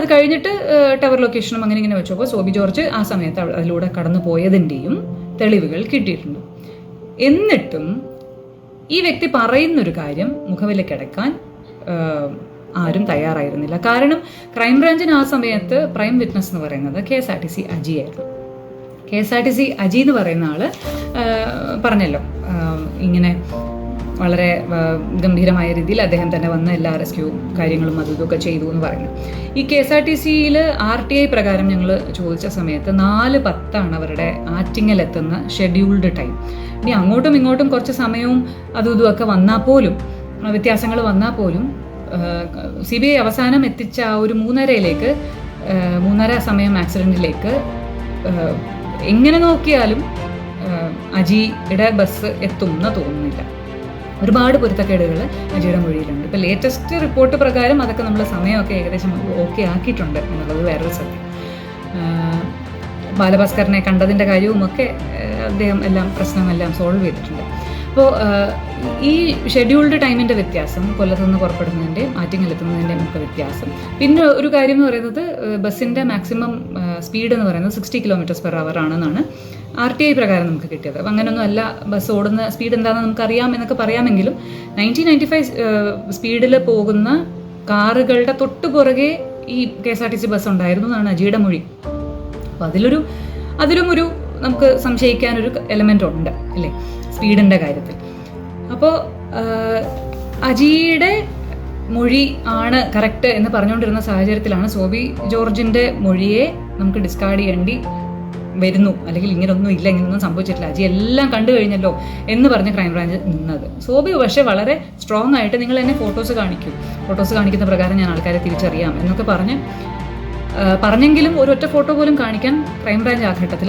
അത് കഴിഞ്ഞിട്ട് ടവർ ലൊക്കേഷനും അങ്ങനെ ഇങ്ങനെ വെച്ചപ്പോൾ സോബി ജോർജ് ആ സമയത്ത് അതിലൂടെ കടന്നു പോയതിൻ്റെയും തെളിവുകൾ കിട്ടിയിട്ടുണ്ട്. എന്നിട്ടും ഈ വ്യക്തി പറയുന്നൊരു കാര്യം മുഖവിലയ്ക്കടക്കാൻ ആരും തയ്യാറായിരുന്നില്ല. കാരണം ക്രൈംബ്രാഞ്ചിന് ആ സമയത്ത് പ്രൈം വിറ്റ്നസ് എന്ന് പറയുന്നത് KSRTC അജി ആയിരുന്നു. KSRTC അജി എന്ന് പറയുന്ന ആള് പറഞ്ഞല്ലോ ഇങ്ങനെ വളരെ ഗംഭീരമായ രീതിയിൽ അദ്ദേഹം തന്നെ വന്ന് എല്ലാ റെസ്ക്യൂ കാര്യങ്ങളും അതും ഇതൊക്കെ ചെയ്തു എന്ന് പറയുന്നു. ഈ KSRTCയിൽ RTI പ്രകാരം ഞങ്ങൾ ചോദിച്ച സമയത്ത് 4:10 അവരുടെ ആറ്റിങ്ങലെത്തുന്ന ഷെഡ്യൂൾഡ് ടൈം. ഇനി അങ്ങോട്ടും ഇങ്ങോട്ടും കുറച്ച് സമയവും അതും ഇതുമൊക്കെ വന്നാൽ പോലും, വ്യത്യാസങ്ങൾ വന്നാൽ പോലും, CBI അവസാനം എത്തിച്ച ആ ഒരു 3:30 സമയം ആക്സിഡൻറ്റിലേക്ക് എങ്ങനെ നോക്കിയാലും അജിയുടെ ബസ് എത്തും എന്ന് തോന്നുന്നില്ല. ഒരുപാട് പൊരുത്തക്കേടുകൾ അജിയുടെ മൊഴിയിലുണ്ട്. ഇപ്പോൾ ലേറ്റസ്റ്റ് റിപ്പോർട്ട് പ്രകാരം അതൊക്കെ നമ്മൾ സമയമൊക്കെ ഏകദേശം ഓക്കെ ആക്കിയിട്ടുണ്ട് എന്നുള്ളത് വേറൊരു സത്യം. ബാലഭാസ്കറിനെ കണ്ടതിൻ്റെ കാര്യവുമൊക്കെ അദ്ദേഹം പ്രശ്നമെല്ലാം സോൾവ് ചെയ്തിട്ടുണ്ട്. അപ്പോൾ ഈ ഷെഡ്യൂൾഡ് ടൈമിൻ്റെ വ്യത്യാസം, കൊല്ലത്തു നിന്ന് പുറപ്പെടുന്നതിൻ്റെയും ആറ്റിങ്ങലെത്തുന്നതിൻ്റെയും ഒക്കെ വ്യത്യാസം. പിന്നെ ഒരു കാര്യം എന്ന് പറയുന്നത് ബസ്സിൻ്റെ മാക്സിമം സ്പീഡ് എന്ന് പറയുന്നത് 60 km/h ആണെന്നാണ് RTI പ്രകാരം നമുക്ക് കിട്ടിയത്. അപ്പം അങ്ങനെയൊന്നും അല്ല, ബസ് ഓടുന്ന സ്പീഡ് എന്താണെന്ന് നമുക്കറിയാം എന്നൊക്കെ പറയാമെങ്കിലും 90-95 സ്പീഡിൽ പോകുന്ന കാറുകളുടെ തൊട്ടു പുറകെ ഈ KSRTC ബസ് ഉണ്ടായിരുന്നു എന്നാണ് അജിയുടെ മൊഴി. അപ്പോൾ അതിലും ഒരു നമുക്ക് സംശയിക്കാനൊരു എലമെൻ്റ് ഉണ്ട് അല്ലേ സ്പീഡിൻ്റെ കാര്യത്തിൽ. അപ്പോൾ അജിയുടെ മൊഴി ആണ് കറക്റ്റ് എന്ന് പറഞ്ഞുകൊണ്ടിരുന്ന സാഹചര്യത്തിലാണ് സോബി ജോർജിൻ്റെ മൊഴിയെ നമുക്ക് ഡിസ്കാർഡ് ചെയ്യേണ്ടി വരുന്നു, അല്ലെങ്കിൽ ഇങ്ങനൊന്നും ഇല്ല, ഇങ്ങനൊന്നും സംഭവിച്ചിട്ടില്ല, അജി എല്ലാം കണ്ടു കഴിഞ്ഞല്ലോ എന്ന് പറഞ്ഞ് ക്രൈംബ്രാഞ്ച് നിന്നത്. സോബി പക്ഷേ വളരെ സ്ട്രോങ് ആയിട്ട് നിങ്ങൾ എന്നെ ഫോട്ടോസ് കാണിക്കുന്ന പ്രകാരം ഞാൻ ആൾക്കാരെ തിരിച്ചറിയാം എന്നൊക്കെ പറഞ്ഞെങ്കിലും ഒരൊറ്റ ഫോട്ടോ പോലും കാണിക്കാൻ ക്രൈംബ്രാഞ്ച് ആ ഘട്ടത്തിൽ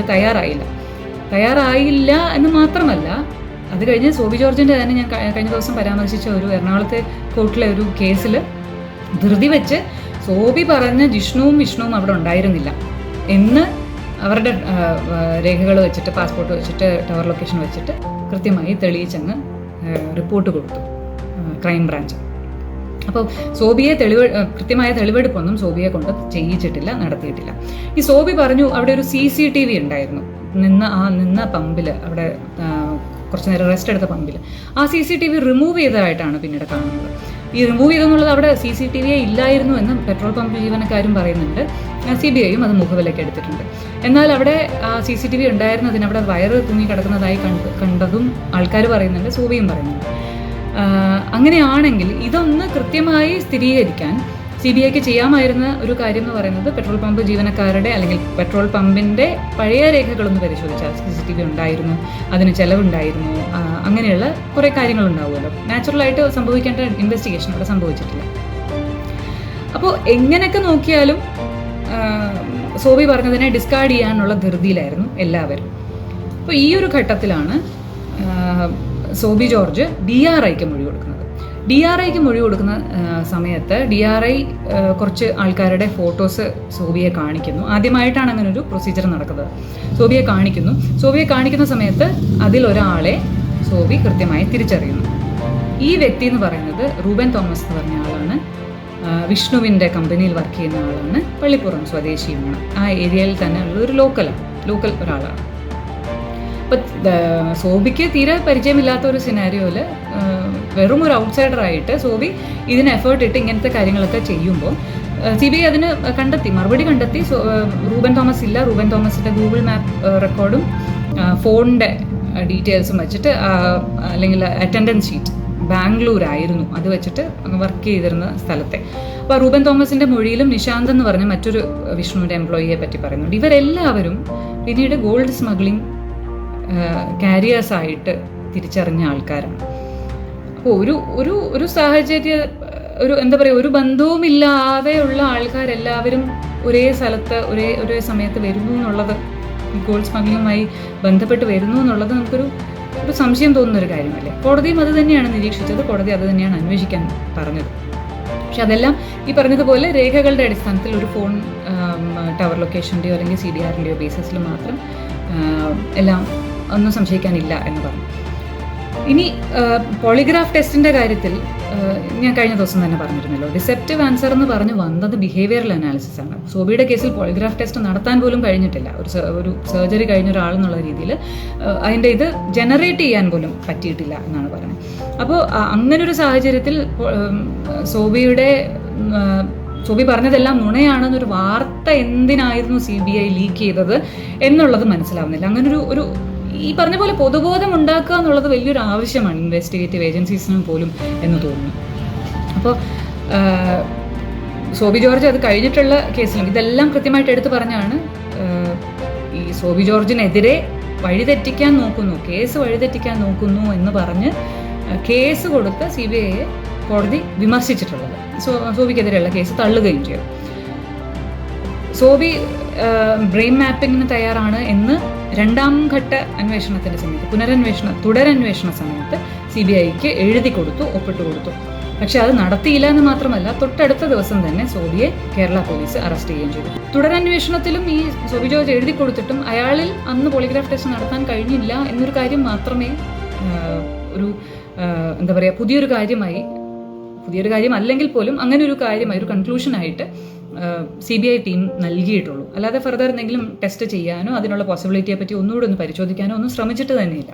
തയ്യാറായില്ല എന്ന് മാത്രമല്ല, അത് കഴിഞ്ഞ് സോബി ജോർജിൻ്റെ തന്നെ ഞാൻ കഴിഞ്ഞ ദിവസം പരാമർശിച്ച ഒരു എറണാകുളത്തെ കോർട്ടിലെ ഒരു കേസിൽ ധൃതി വെച്ച് സോബി പറഞ്ഞ ജിഷ്ണുവും വിഷ്ണുവും അവിടെ ഉണ്ടായിരുന്നില്ല എന്ന് അവരുടെ രേഖകൾ വെച്ചിട്ട്, പാസ്പോർട്ട് വെച്ചിട്ട്, ടവർ ലൊക്കേഷൻ വെച്ചിട്ട് കൃത്യമായി തെളിയിച്ചങ്ങ് റിപ്പോർട്ട് കൊടുത്തു ക്രൈംബ്രാഞ്ച്. അപ്പോൾ സോബിയെ കൃത്യമായ തെളിവെടുപ്പൊന്നും സോബിയെ കൊണ്ട് നടത്തിയിട്ടില്ല. ഈ സോബി പറഞ്ഞു അവിടെ ഒരു CCTV ഉണ്ടായിരുന്നു നിന്ന പമ്പിൽ, അവിടെ കുറച്ച് നേരം റെസ്റ്റ് എടുത്ത പമ്പിൽ. ആ CCTV റിമൂവ് ചെയ്തതായിട്ടാണ് പിന്നീട് കാണുന്നത്. ഈ റിമൂവ് ചെയ്തെന്നുള്ളത് അവിടെ CCTV ഇല്ലായിരുന്നു എന്ന് പെട്രോൾ പമ്പ് ജീവനക്കാരും പറയുന്നുണ്ട്. CBIയും അത് മുഖവിലയ്ക്ക് എടുത്തിട്ടുണ്ട്. എന്നാൽ അവിടെ ആ CCTV ഉണ്ടായിരുന്നതിന് അവിടെ വയറ് തൂങ്ങി കിടക്കുന്നതായി കണ്ടതും ആൾക്കാർ പറയുന്നുണ്ട്, സോബിയും പറയുന്നുണ്ട്. അങ്ങനെയാണെങ്കിൽ ഇതൊന്ന് കൃത്യമായി സ്ഥിരീകരിക്കാൻ CBIക്ക് ചെയ്യാമായിരുന്ന ഒരു കാര്യം എന്ന് പറയുന്നത് പെട്രോൾ പമ്പ് ജീവനക്കാരുടെ അല്ലെങ്കിൽ പെട്രോൾ പമ്പിൻ്റെ പഴയ രേഖകളൊന്ന് പരിശോധിച്ചാൽ CCTV ഉണ്ടായിരുന്നു, അതിന് ചെലവുണ്ടായിരുന്നു, അങ്ങനെയുള്ള കുറേ കാര്യങ്ങളുണ്ടാവുമല്ലോ. നാച്ചുറലായിട്ട് സംഭവിക്കേണ്ട ഇൻവെസ്റ്റിഗേഷൻ അവിടെ സംഭവിച്ചിട്ടില്ല. അപ്പോൾ എങ്ങനെയൊക്കെ നോക്കിയാലും സോബി പറഞ്ഞതിനെ ഡിസ്കാർഡ് ചെയ്യാനുള്ള ധൃതിയിലായിരുന്നു എല്ലാവരും. അപ്പോൾ ഈ ഒരു ഘട്ടത്തിലാണ് സോബി ജോർജ് DRIക്ക് മൊഴി കൊടുക്കുന്നത്. DRIക്ക് മൊഴി കൊടുക്കുന്ന സമയത്ത് DRI കുറച്ച് ആൾക്കാരുടെ ഫോട്ടോസ് സോബിയെ കാണിക്കുന്നു. ആദ്യമായിട്ടാണ് അങ്ങനെ ഒരു പ്രൊസീജിയർ നടക്കുന്നത്. സോബിയെ കാണിക്കുന്ന സമയത്ത് അതിലൊരാളെ സോബി കൃത്യമായി തിരിച്ചറിയുന്നു. ഈ വ്യക്തി എന്ന് പറയുന്നത് റൂബൻ തോമസ് എന്ന് പറഞ്ഞ ആളാണ്. വിഷ്ണുവിൻ്റെ കമ്പനിയിൽ വർക്ക് ചെയ്യുന്ന ആളാണ്. പള്ളിപ്പുറം സ്വദേശിയുമാണ്. ആ ഏരിയയിൽ തന്നെ ഉള്ള ഒരു ലോക്കൽ ഒരാളാണ്. അപ്പം സോബിക്ക് തീരെ പരിചയമില്ലാത്ത ഒരു സിനാരിയോയിൽ വെറും ഒരു ഔട്ട്സൈഡറായിട്ട് സോബി ഇതിന് എഫേർട്ട് ഇട്ട് ഇങ്ങനത്തെ കാര്യങ്ങളൊക്കെ ചെയ്യുമ്പോൾ CBI അതിന് മറുപടി കണ്ടെത്തി. റൂബൻ തോമസ് ഇല്ല. റൂബൻ തോമസിൻ്റെ ഗൂഗിൾ മാപ്പ് റെക്കോർഡും ഫോണിൻ്റെ ഡീറ്റെയിൽസും വെച്ചിട്ട്, അല്ലെങ്കിൽ അറ്റൻഡൻസ് ഷീറ്റ് ബാംഗ്ലൂരായിരുന്നു, അത് വെച്ചിട്ട് വർക്ക് ചെയ്തിരുന്ന സ്ഥലത്തെ. അപ്പോൾ റൂബൻ തോമസിൻ്റെ മൊഴിയിലും നിശാന്ത് എന്ന് പറഞ്ഞ മറ്റൊരു വിഷ്ണുവിൻ്റെ എംപ്ലോയിയെ പറ്റി പറയുന്നുണ്ട്. ഇവരെല്ലാവരും പിന്നീട് ഗോൾഡ് സ്മഗ്ലിംഗ് കാരിയേഴ്സായിട്ട് തിരിച്ചറിഞ്ഞ ആൾക്കാരാണ്. അപ്പോൾ ഒരു സാഹചര്യ ഒരു ബന്ധവുമില്ലാതെയുള്ള ആൾക്കാരെല്ലാവരും ഒരേ സ്ഥലത്ത് ഒരേ സമയത്ത് വരുന്നു എന്നുള്ളത്, ഗോൾഡ് സ്മഗ്ലിങ്ങുമായി ബന്ധപ്പെട്ട് വരുന്നു എന്നുള്ളത് നമുക്കൊരു സംശയം തോന്നുന്നൊരു കാര്യമല്ലേ. കോടതിയും അത് തന്നെയാണ് നിരീക്ഷിച്ചത്, കോടതി അത് തന്നെയാണ് അന്വേഷിക്കാൻ പറഞ്ഞത്. പക്ഷെ അതെല്ലാം ഈ പറഞ്ഞതുപോലെ രേഖകളുടെ അടിസ്ഥാനത്തിൽ ഒരു ഫോൺ ടവർ ലൊക്കേഷൻ്റെയോ അല്ലെങ്കിൽ CDRൻ്റെയോ ബേസിസിൽ മാത്രം എല്ലാം ഒന്നും സംശയിക്കാനില്ല എന്ന് പറഞ്ഞു. ഇനി പോളിഗ്രാഫ് ടെസ്റ്റിൻ്റെ കാര്യത്തിൽ ഞാൻ കഴിഞ്ഞ ദിവസം തന്നെ പറഞ്ഞിരുന്നല്ലോ, ഡിസെപ്റ്റീവ് ആൻസർ എന്ന് പറഞ്ഞ് വന്നത് ബിഹേവിയറൽ അനാലിസിസ് ആണ്. സോബിയുടെ കേസിൽ പോളിഗ്രാഫ് ടെസ്റ്റ് നടത്താൻ പോലും കഴിഞ്ഞിട്ടില്ല. ഒരു സർജറി കഴിഞ്ഞ ഒരാളെന്നുള്ള രീതിയിൽ അതിൻ്റെ ഇത് ജനറേറ്റ് ചെയ്യാൻ പോലും പറ്റിയിട്ടില്ല എന്നാണ് പറയുന്നത്. അപ്പോൾ അങ്ങനൊരു സാഹചര്യത്തിൽ സോബി പറഞ്ഞതെല്ലാം നുണയാണെന്നൊരു വാർത്ത എന്തിനായിരുന്നു CBI ലീക്ക് ചെയ്തത് എന്നുള്ളത് മനസ്സിലാവുന്നില്ല. അങ്ങനൊരു ഈ പറഞ്ഞ പോലെ പൊതുബോധം ഉണ്ടാക്കുക എന്നുള്ളത് വലിയൊരു ആവശ്യമാണ് ഇൻവെസ്റ്റിഗേറ്റീവ് ഏജൻസീസിനും പോലും എന്ന് തോന്നുന്നു. അപ്പോൾ സോബി ജോർജ് അത് കഴിഞ്ഞിട്ടുള്ള കേസിലും ഇതെല്ലാം കൃത്യമായിട്ട് എടുത്തു പറഞ്ഞാണ് ഈ സോബി ജോർജിനെതിരെ കേസ് വഴിതെറ്റിക്കാൻ നോക്കുന്നു എന്ന് പറഞ്ഞ് കേസ് കൊടുത്ത് CBIയെ കോടതി വിമർശിച്ചിട്ടുള്ളത്. സോബിക്കെതിരെയുള്ള കേസ് തള്ളുകയും ചെയ്തു. സോബി ബ്രെയിൻ മാപ്പിങ്ങിന് തയ്യാറാണ് എന്ന് രണ്ടാം ഘട്ട അന്വേഷണത്തിൻ്റെ സമയത്ത് തുടരന്വേഷണ സമയത്ത് CBIക്ക് എഴുതി കൊടുത്തു, ഒപ്പിട്ട് കൊടുത്തു. പക്ഷെ അത് നടത്തിയില്ല എന്ന് മാത്രമല്ല, തൊട്ടടുത്ത ദിവസം തന്നെ സോബിയെ കേരള പോലീസ് അറസ്റ്റ് ചെയ്യുകയും ചെയ്തു. തുടരന്വേഷണത്തിലും ഈ സോബി ജോർജ് എഴുതി കൊടുത്തിട്ടും അയാളിൽ അന്ന് പോളിഗ്രാഫ് ടെസ്റ്റ് നടത്താൻ കഴിഞ്ഞില്ല എന്നൊരു കാര്യം മാത്രമേ എന്താ പറയുക പുതിയൊരു കാര്യം അല്ലെങ്കിൽ പോലും അങ്ങനെ ഒരു കാര്യമായി ഒരു കൺക്ലൂഷനായിട്ട് CBI ടീം നൽകിയിട്ടുള്ളൂ. അല്ലാതെ ഫർദർ എന്തെങ്കിലും ടെസ്റ്റ് ചെയ്യാനോ അതിനുള്ള പോസിബിലിറ്റിയെ പറ്റി ഒന്നുകൂടെ ഒന്ന് പരിശോധിക്കാനോ ഒന്നും ശ്രമിച്ചിട്ട് തന്നെയില്ല.